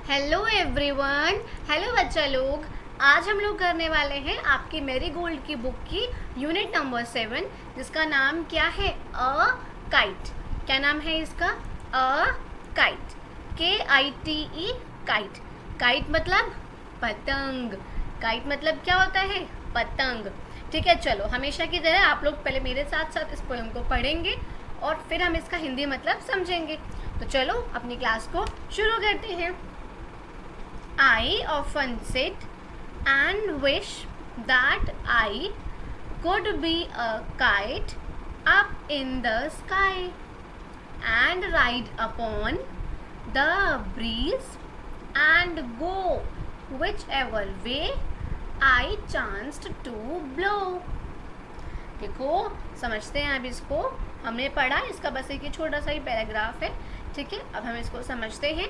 Hello everyone. Hello बच्चा लोग, आज हम लोग करने वाले हैं आपकी मेरी गोल्ड की बुक की यूनिट नंबर 7, जिसका नाम क्या है? A kite. क्या नाम है इसका? A kite. KITE kite. Kite मतलब पतंग। काइट मतलब क्या होता है? पतंग। ठीक है, चलो हमेशा की तरह आप लोग पहले मेरे साथ साथ इस पोएम को पढ़ेंगे और फिर हम इसका हिंदी मतलब समझेंगे। तो चलो अपनी क्लास को शुरू करते हैं। I often sit and wish that I could be a kite up in the sky and ride upon the breeze and go whichever way I chanced to blow. देखो, समझते हैं अब इसको। हमने पढ़ा, इसका बस एक छोटा सा ही पैराग्राफ है। ठीक है, अब हम इसको समझते हैं।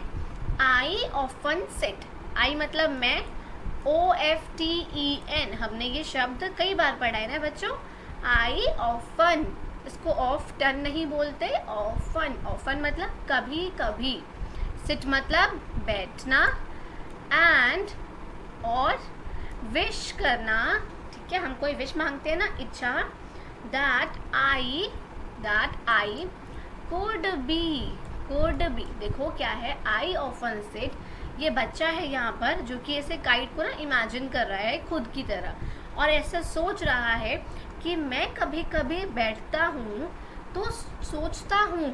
I often seat. आई मतलब मैं, OFTEN हमने ये शब्द कई बार पढ़ा है ना बच्चों। आई ऑफन, इसको ऑफ टन नहीं बोलते, ऑफन। ऑफन मतलब कभी कभी। सिट मतलब बैठना, एंड और विश करना। ठीक है, हम कोई विश मांगते हैं ना, इच्छा। That I could be. देखो क्या है, आई ऑफन सिट, ये बच्चा है यहाँ पर जो कि ऐसे काइट को ना इमेजिन कर रहा है खुद की तरह, और ऐसा सोच रहा है कि मैं कभी कभी बैठता हूँ तो सोचता हूँ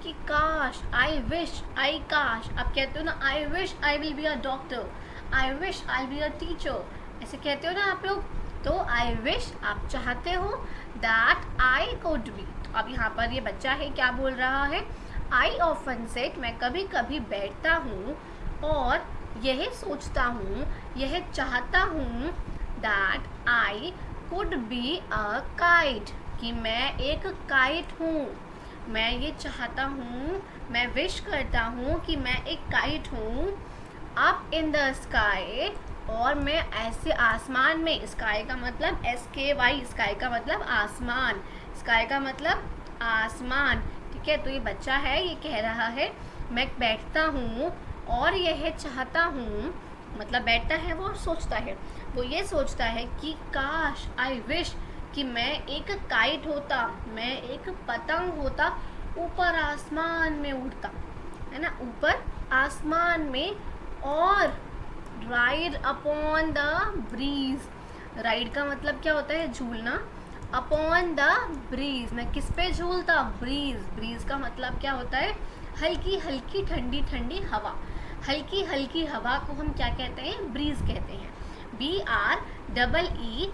कि काश, आई विश, आई काश। आप कहते हो ना, I wish I will be a doctor, I wish I be a teacher, ऐसे कहते हो ना आप लोग। तो आई विश आप चाहते हो, दैट आई कुड बी। तो अब यहाँ पर ये बच्चा है क्या बोल रहा है? आई ऑफन सेट, मैं कभी कभी बैठता हूँ और यह सोचता हूँ, यह चाहता हूँ, that I could be a kite, कि मैं एक काइट हूँ। मैं ये चाहता हूँ, मैं विश करता हूँ कि मैं एक काइट हूँ, अप इन द स्काई, और मैं ऐसे आसमान में। स्काई का मतलब SKY, स्काई का मतलब आसमान, स्काई का मतलब आसमान। ठीक है, तो ये बच्चा है, ये कह रहा है मैं बैठता हूँ और यह चाहता हूँ, मतलब बैठता है वो, सोचता है, वो ये सोचता है कि काश, आई विश, कि मैं एक काइट होता, मैं एक पतंग होता, ऊपर आसमान में उड़ता, है ना, ऊपर आसमान में, और ride upon the breeze. Ride का मतलब क्या होता है? झूलना। अपॉन द ब्रीज, मैं किस पे झूलता? ब्रीज। ब्रीज का मतलब क्या होता है? हल्की हल्की ठंडी ठंडी हवा। हल्की हल्की हवा को हम क्या कहते हैं? ब्रीज कहते हैं। BREEZE,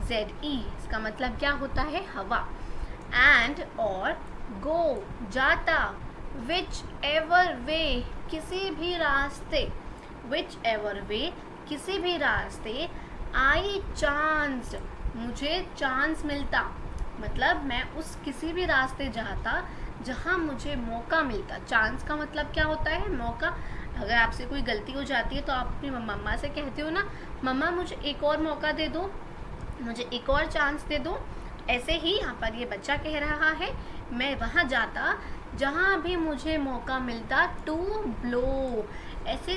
BREEZE, इसका मतलब क्या होता है? हवा। एंड और गो, जाता, विच एवर वे, किसी भी रास्ते, विच एवर वे, किसी भी रास्ते, आई चांस, मुझे चांस मिलता, मतलब मैं उस किसी भी रास्ते जाता जहाँ मुझे मौका मिलता। चांस का मतलब क्या होता है? मौका। अगर आपसे कोई गलती हो जाती है तो आप अपनी मम्मा से कहते हो ना, मम्मा मुझे एक और मौका दे दो, मुझे एक और चांस दे दो। ऐसे ही यहाँ पर ये बच्चा कह रहा है, मैं वहाँ जाता जहाँ भी मुझे मौका मिलता, टू ब्लो, ऐसे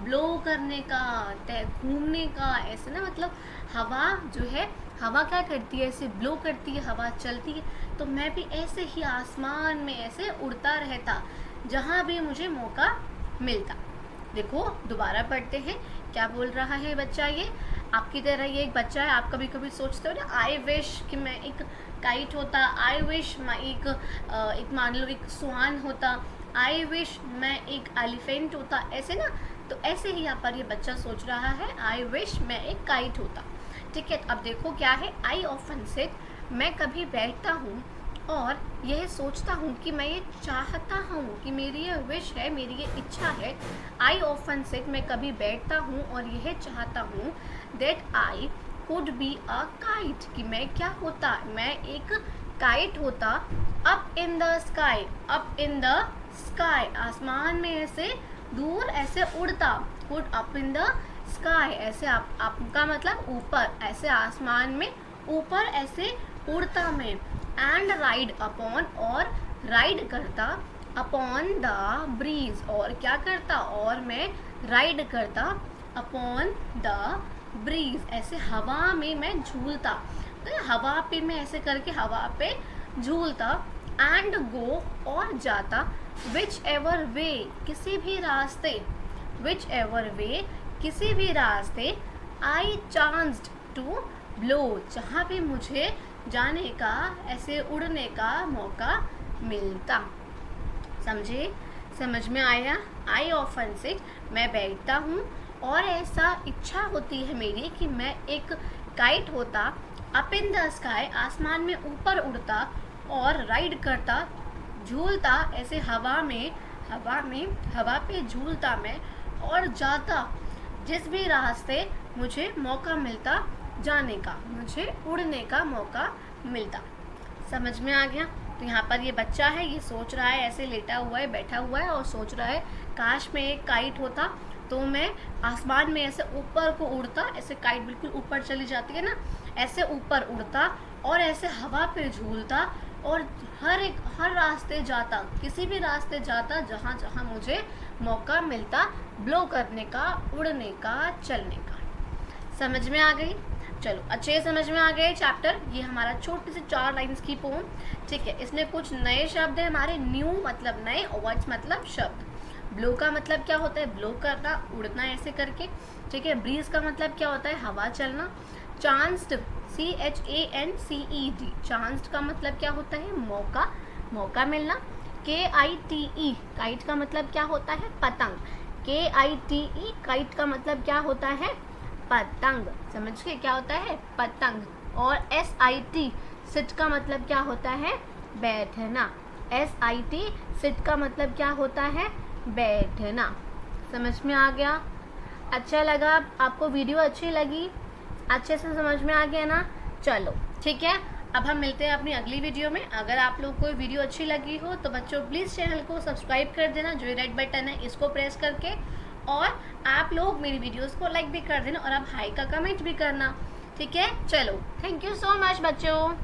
ब्लो करने का, घूमने का, ऐसे ना, मतलब हवा जो है, हवा क्या करती है? ऐसे ब्लो करती है, हवा चलती है। तो मैं भी ऐसे ही आसमान में ऐसे उड़ता रहता जहाँ भी मुझे मौका मिलता। देखो, दोबारा पढ़ते हैं क्या बोल रहा है बच्चा। ये आपकी तरह ये एक बच्चा है। आप कभी कभी सोचते हो ना, आई विश कि मैं एक काइट होता, आई विश मैं एक मान लो एक स्वान होता, आई विश मैं एक एलिफेंट होता, ऐसे ना। तो ऐसे ही यहाँ पर ये बच्चा सोच रहा है, आई विश मैं एक काइट होता। ठीक है, अब देखो क्या है, आई ऑफन सिट, मैं कभी बैठता हूँ और यह सोचता हूँ कि मैं ये चाहता हूँ, कि मेरी ये विश है, मेरी ये इच्छा है। आई ऑफन सिट, मैं कभी बैठता हूँ और यह चाहता हूँ, that I could be a kite, कि मैं क्या होता? मैं एक काइट होता, up in the sky, up in the sky, आसमान में ऐसे दूर ऐसे उड़ता, could up in the sky, ऐसे आपका मतलब ऊपर, ऐसे आसमान में ऊपर ऐसे उड़ता मैं। एंड राइड अपॉन, और राइड करता, अपॉन द ब्रीज, और क्या करता, और मैं राइड करता अपॉन द ब्रीज, ऐसे हवा में मैं झूलता, तो हवा पे मैं ऐसे करके हवा पे झूलता, एंड गो, और जाता, विच एवर वे, किसी भी रास्ते, विच एवर वे, किसी भी रास्ते, आई चांस्ड टू ब्लो, जहाँ पे मुझे जाने का, ऐसे उड़ने का मौका मिलता। समझे, समझ में आया? आई ऑफन सिट, मैं बैठता हूँ, और ऐसा इच्छा होती है मेरी कि मैं एक काइट होता, अप इन द स्काई, आसमान में ऊपर उड़ता, और राइड करता, झूलता ऐसे हवा पे झूलता मैं, और जाता जिस भी रास्ते मुझे मौका मिलता जाने का, मुझे उड़ने का मौका मिलता। समझ में आ गया? तो यहाँ पर ये बच्चा है, ये सोच रहा है, ऐसे लेटा हुआ है, बैठा हुआ है, और सोच रहा है काश मैं एक काइट होता तो मैं आसमान में ऐसे ऊपर को उड़ता, ऐसे काइट बिल्कुल ऊपर चली जाती है ना, ऐसे ऊपर उड़ता, और ऐसे हवा पे झूलता, और हर रास्ते जाता, किसी भी रास्ते जाता जहाँ जहाँ मुझे मौका मिलता ब्लो करने का, उड़ने का, चलने का। समझ में आ गई? चलो, अच्छे समझ में आ गए चैप्टर। ये हमारा छोटी सी 4 लाइन्स की पोम, ठीक है। इसमें कुछ नए शब्द है हमारे, न्यू मतलब नए, और वर्ड्स मतलब शब्द। ब्लो का मतलब क्या होता है, ब्लो करना, उड़ना ऐसे करके, ठीक है। ब्रीज का मतलब क्या होता है, हवा चलना। चांस्ड, CHANCED, चांस्ड का मतलब क्या होता है, मौका, मौका मिलना। KITE, काइट का मतलब क्या होता है, पतंग। KITE, काइट का मतलब क्या होता है, पतंग। समझ के, क्या होता है, पतंग। और SIT, सिट का मतलब क्या होता है, बैठना। SIT, सिट का मतलब क्या होता है, बैठना। समझ में आ गया? अच्छा लगा आपको? वीडियो अच्छी लगी? अच्छे से समझ में आ गया ना? चलो ठीक है, अब हम मिलते हैं अपनी अगली वीडियो में। अगर आप लोग को वीडियो अच्छी लगी हो तो बच्चों प्लीज़ चैनल को सब्सक्राइब कर देना, जो रेड बटन है इसको प्रेस करके, और आप लोग मेरी वीडियोस को लाइक भी कर देना, और आप हाई का कमेंट भी करना, ठीक है। चलो, थैंक यू सो मच बच्चों।